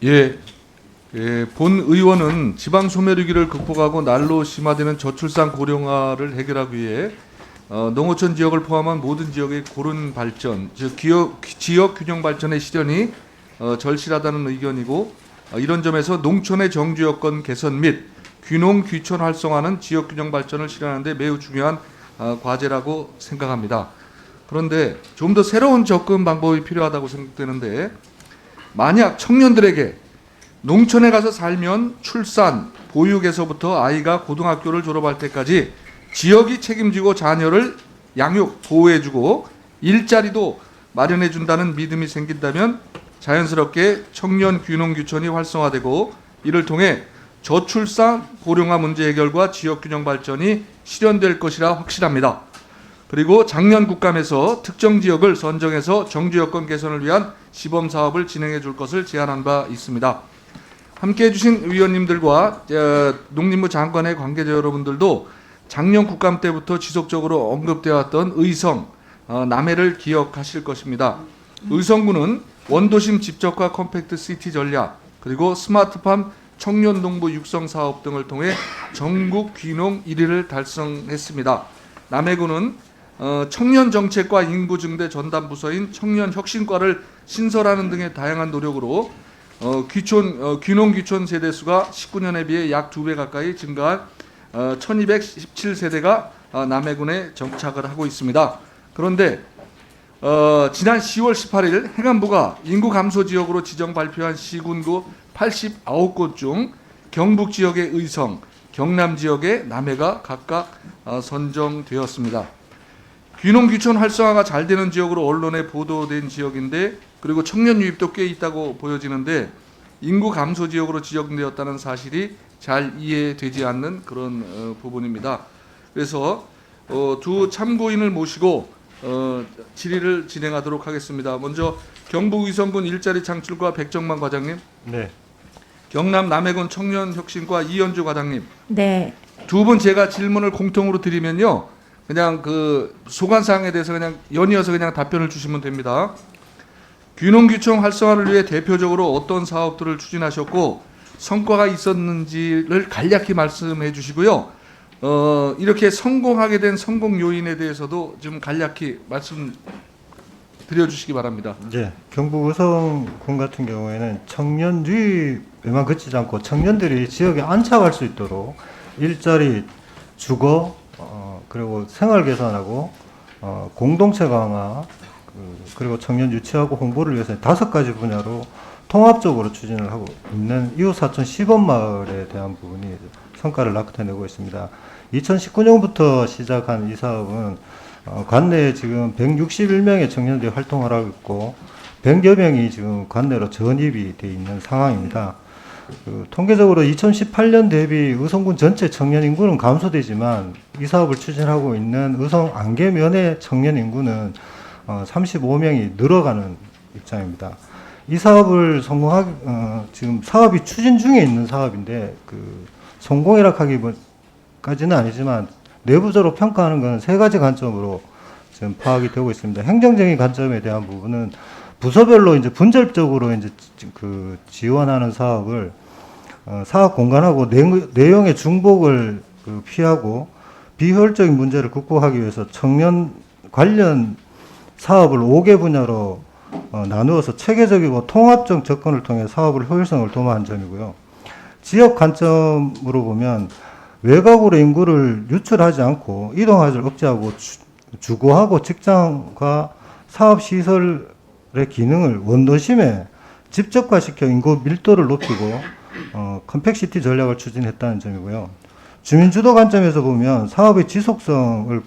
예, 본 의원은 지방 소멸위기를 극복하고 날로 심화되는 저출산 고령화를 해결하기 위해 농어촌 지역을 포함한 모든 지역의 고른 발전, 즉 지역 균형 발전의 실현이 절실하다는 의견이고, 이런 점에서 농촌의 정주 여건 개선 및 귀농 귀촌 활성화는 지역 균형 발전을 실현하는 데 매우 중요한 과제라고 생각합니다. 그런데 좀 더 새로운 접근 방법이 필요하다고 생각되는데, 만약 청년들에게 농촌에 가서 살면 출산, 보육에서부터 아이가 고등학교를 졸업할 때까지 지역이 책임지고 자녀를 양육, 보호해주고 일자리도 마련해준다는 믿음이 생긴다면 자연스럽게 청년 귀농 귀촌이 활성화되고, 이를 통해 저출산 고령화 문제 해결과 지역 균형 발전이 실현될 것이라 확실합니다. 그리고 작년 국감에서 특정 지역을 선정해서 정주 여건 개선을 위한 시범 사업을 진행해 줄 것을 제안한 바 있습니다. 함께해 주신 의원님들과 농림부 장관의 관계자 여러분들도 작년 국감 때부터 지속적으로 언급되어 왔던 의성, 남해를 기억하실 것입니다. 의성군은 원도심 집적화 컴팩트 시티 전략, 그리고 스마트팜 청년 농부 육성 사업 등을 통해 전국 귀농 1위를 달성했습니다. 남해군은 청년 정책과 인구 증대 전담 부서인 청년 혁신과를 신설하는 등의 다양한 노력으로 귀농 귀촌 세대 수가 19년에 비해 약 2배 가까이 증가한 1217세대가 남해군에 정착을 하고 있습니다. 그런데 지난 10월 18일 행안부가 인구 감소 지역으로 지정 발표한 시군구 89곳 중 경북 지역의 의성, 경남 지역의 남해가 각각 선정되었습니다. 귀농 귀촌 활성화가 잘 되는 지역으로 언론에 보도된 지역인데, 그리고 청년 유입도 꽤 있다고 보여지는데 인구 감소 지역으로 지정되었다는 사실이 잘 이해되지 않는 그런 부분입니다. 그래서 두 참고인을 모시고 질의를 진행하도록 하겠습니다. 먼저 경북 의성군 일자리 창출과 백정만 과장님, 네. 경남 남해군 청년혁신과 이현주 과장님, 네. 두 분 제가 질문을 공통으로 드리면요, 그냥 그 소관사항에 대해서 그냥 연이어서 그냥 답변을 주시면 됩니다. 귀농 귀촌 활성화를 위해 대표적으로 어떤 사업들을 추진하셨고 성과가 있었는지를 간략히 말씀해 주시고요. 이렇게 성공하게 된 성공 요인에 대해서도 좀 간략히 말씀 드려주시기 바랍니다. 네. 경북 의성군 같은 경우에는 청년 유입에만 그치지 않고 청년들이 지역에 안착할 수 있도록 일자리, 주거, 그리고 생활 개선하고 공동체 강화, 그리고 청년 유치하고 홍보를 위해서 5가지 분야로 통합적으로 추진을 하고 있는 이웃사촌 시범마을에 대한 부분이 성과를 나타내고 있습니다. 2019년부터 시작한 이 사업은 관내에 지금 161명의 청년들이 활동을 하고 있고 100여 명이 지금 관내로 전입이 되어 있는 상황입니다. 통계적으로 2018년 대비 의성군 전체 청년 인구는 감소되지만 이 사업을 추진하고 있는 의성 안개면의 청년 인구는 35명이 늘어가는 입장입니다. 이 사업을 지금 사업이 추진 중에 있는 사업인데 성공이라 하기까지는 아니지만 내부적으로 평가하는 것은 3가지 관점으로 지금 파악이 되고 있습니다. 행정적인 관점에 대한 부분은 부서별로 이제 분절적으로 이제 지원하는 사업을 사업 공간하고 내용의 중복을 피하고 비효율적인 문제를 극복하기 위해서 청년 관련 사업을 5개 분야로 나누어서 체계적이고 통합적 접근을 통해 사업을 효율성을 도모한 점이고요. 지역 관점으로 보면 외곽으로 인구를 유출하지 않고 이동하지를 억제하고 주거하고 직장과 사업시설의 기능을 원도심에 집적화시켜 인구 밀도를 높이고 컴팩시티 전략을 추진했다는 점이고요. 주민주도 관점에서 보면 사업의 지속성을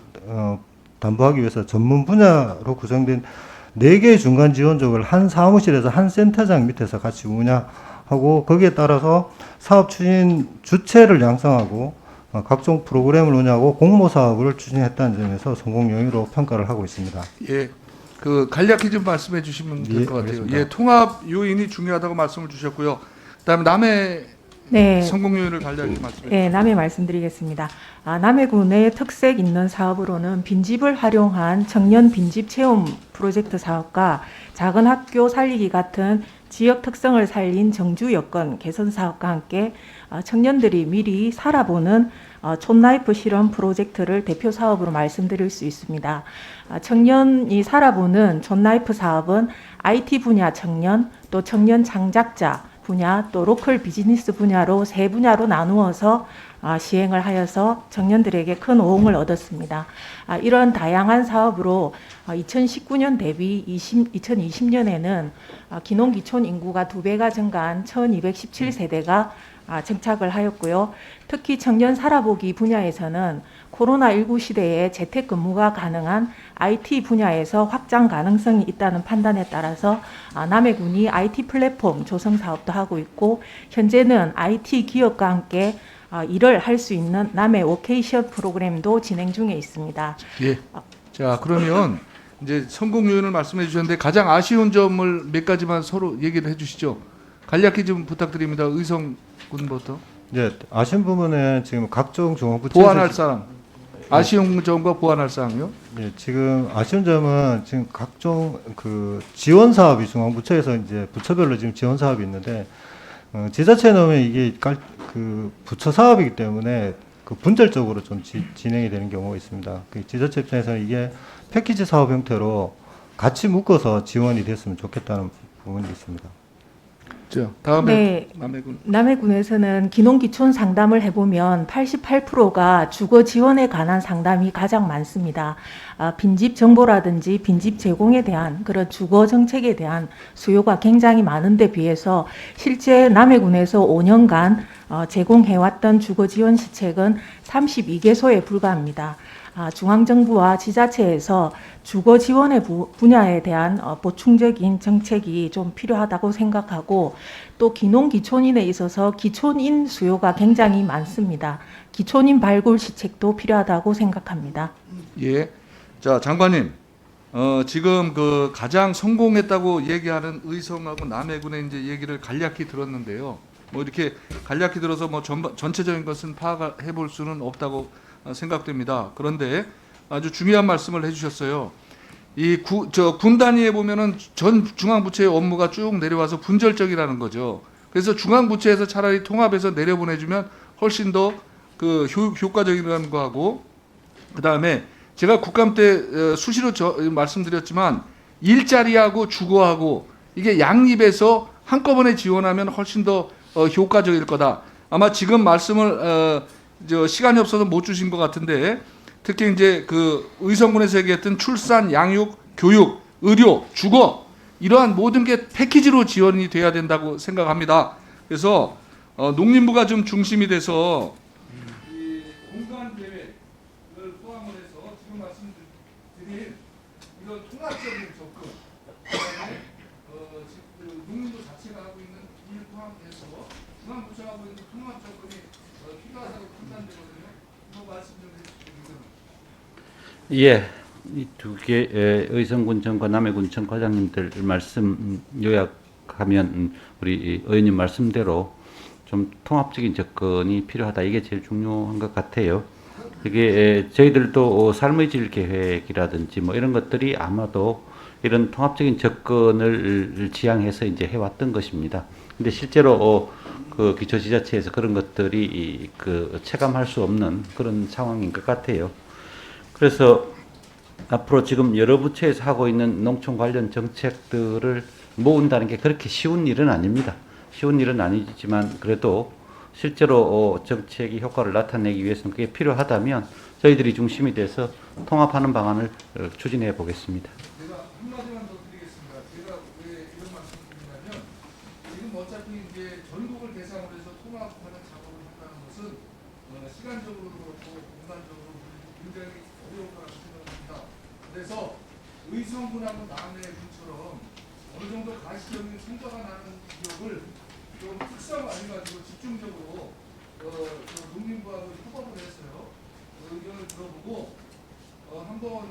담보하기 위해서 전문 분야로 구성된 4개의 중간 지원적을 한 사무실에서 한 센터장 밑에서 같이 운영하고 거기에 따라서 사업 추진 주체를 양성하고 각종 프로그램을 운영하고 공모 사업을 추진했다는 점에서 성공 요인으로 평가를 하고 있습니다. 예, 간략히 좀 말씀해 주시면 될 것 같아요. 알겠습니다. 예, 통합 요인이 중요하다고 말씀을 주셨고요. 그다음에 남해 네, 성공 요인을 간략히 말씀해 주세요. 네, 남해 말씀드리겠습니다. 남해군의 특색 있는 사업으로는 빈집을 활용한 청년 빈집 체험 프로젝트 사업과 작은 학교 살리기 같은 지역 특성을 살린 정주 여건 개선 사업과 함께 청년들이 미리 살아보는 촌라이프 실험 프로젝트를 대표 사업으로 말씀드릴 수 있습니다. 청년이 살아보는 촌라이프 사업은 IT 분야 청년, 또 청년 창작자 분야, 또 로컬 비즈니스 분야로 세 분야로 나누어서 시행을 하여서 청년들에게 큰 호응을 얻었습니다. 이런 다양한 사업으로 2019년 대비 2020년에는 기농기촌 인구가 2배가 증가한 1217세대가 정착을 하였고요. 특히 청년 살아보기 분야에서는 코로나19 시대에 재택근무가 가능한 IT 분야에서 확장 가능성이 있다는 판단에 따라서 남해군이 IT 플랫폼 조성 사업도 하고 있고, 현재는 IT 기업과 함께 일을 할 수 있는 남해 워케이션 프로그램도 진행 중에 있습니다. 예. 자, 그러면 이제 성공 요인을 말씀해 주셨는데 가장 아쉬운 점을 몇 가지만 서로 얘기를 해 주시죠. 간략히 좀 부탁드립니다. 의성 군부터. 네, 아쉬운 부분은 지금 각종 중앙부처에서 보완할 사항. 아쉬운 점과 보완할 사항요? 네, 지금 아쉬운 점은 지금 각종 그 지원 사업이 중앙부처에서 이제 부처별로 지금 지원 사업이 있는데 지자체에 넣으면 이게 그 부처 사업이기 때문에 그 분절적으로 좀 진행이 되는 경우가 있습니다. 그 지자체 입장에서는 이게 패키지 사업 형태로 같이 묶어서 지원이 됐으면 좋겠다는 부분이 있습니다. 자, 다음에 네, 남해군. 남해군에서는 기농기촌 상담을 해보면 88%가 주거 지원에 관한 상담이 가장 많습니다. 빈집 정보라든지 빈집 제공에 대한 그런 주거 정책에 대한 수요가 굉장히 많은데 비해서 실제 남해군에서 5년간 제공해왔던 주거 지원 시책은 32개소에 불과합니다. 중앙정부와 지자체에서 주거 지원의 분야에 대한 보충적인 정책이 좀 필요하다고 생각하고, 또 기농기촌인에 있어서 기촌인 수요가 굉장히 많습니다. 기촌인 발굴 시책도 필요하다고 생각합니다. 예. 자, 장관님. 지금 그 가장 성공했다고 얘기하는 의성하고 남해군의 이제 얘기를 간략히 들었는데요. 뭐 이렇게 간략히 들어서 뭐 전체적인 것은 파악해 볼 수는 없다고 생각됩니다. 그런데 아주 중요한 말씀을 해주셨어요. 군 단위에 보면은 전 중앙부처의 업무가 쭉 내려와서 분절적이라는 거죠. 그래서 중앙부처에서 차라리 통합해서 내려보내주면 훨씬 더 그 효과적이라는 거하고, 그 다음에 제가 국감 때 수시로 말씀드렸지만 일자리하고 주거하고 이게 양립해서 한꺼번에 지원하면 훨씬 더 효과적일 거다. 아마 지금 말씀을 시간이 없어서 못 주신 것 같은데, 특히 이제 그 의성군에서 얘기했던 출산, 양육, 교육, 의료, 주거 이러한 모든 게 패키지로 지원이 돼야 된다고 생각합니다. 그래서 농림부가 좀 중심이 돼서 이 공간 계획을 포함을 해서 지금 말씀드린 이런 통합적인 접근, 그다음에 지금 농림부 자체가 하고 있는 일 포함해서 중앙부처가 하고 있는 통합 접근이 필요하다고 판단되거든요. 이거 말씀 좀 해주시죠. 예, 이 두 개 의성군청과 남해군청 과장님들 말씀 요약하면 우리 의원님 말씀대로 좀 통합적인 접근이 필요하다. 이게 제일 중요한 것 같아요. 이게 저희들도 삶의 질 계획이라든지 뭐 이런 것들이 아마도 이런 통합적인 접근을 지향해서 이제 해왔던 것입니다. 근데 실제로 그 기초지자체에서 그런 것들이 그 체감할 수 없는 그런 상황인 것 같아요. 그래서 앞으로 지금 여러 부처에서 하고 있는 농촌 관련 정책들을 모은다는 게 그렇게 쉬운 일은 아닙니다. 쉬운 일은 아니지만 그래도 실제로 정책이 효과를 나타내기 위해서는 그게 필요하다면 저희들이 중심이 돼서 통합하는 방안을 추진해 보겠습니다. 제가 한마디만 더 드리겠습니다. 제가 왜 이런 말씀을 드리냐면, 지금 어차피 이제 전국을 대상으로 해서 통합하는 작업을 한다는 것은 시간적으로도 그렇고 공간적으로 굉장히 어려울 거라고 생각합니다. 그래서 의성군하고 남해군처럼 어느 정도 가시적인 성과가 나는 지역을 좀 특성화해가지고 집중적으로 농림부하고 협업을 했어요. 의견을 들어보고 한번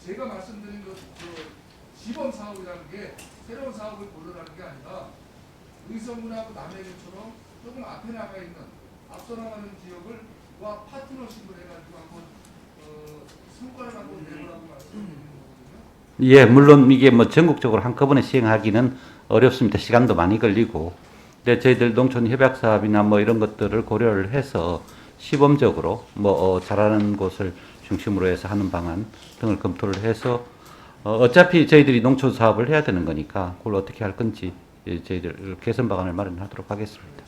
제가 말씀드린 시범 사업이라는 게 새로운 사업을 고려하는 게 아니라 의성군하고 남해군처럼 조금 앞에 나가 있는 앞서 나가는 지역을과 파트너십을 해가지고 한번 성과를 한번 내보라고 말씀드리는 거거든요. 예, 물론 이게 뭐 전국적으로 한꺼번에 시행하기는 어렵습니다. 시간도 많이 걸리고. 근데 저희들 농촌 협약 사업이나 뭐 이런 것들을 고려를 해서 시범적으로 뭐 잘하는 곳을 중심으로 해서 하는 방안 등을 검토를 해서 어차피 저희들이 농촌 사업을 해야 되는 거니까 그걸 어떻게 할 건지 저희들 개선 방안을 마련하도록 하겠습니다.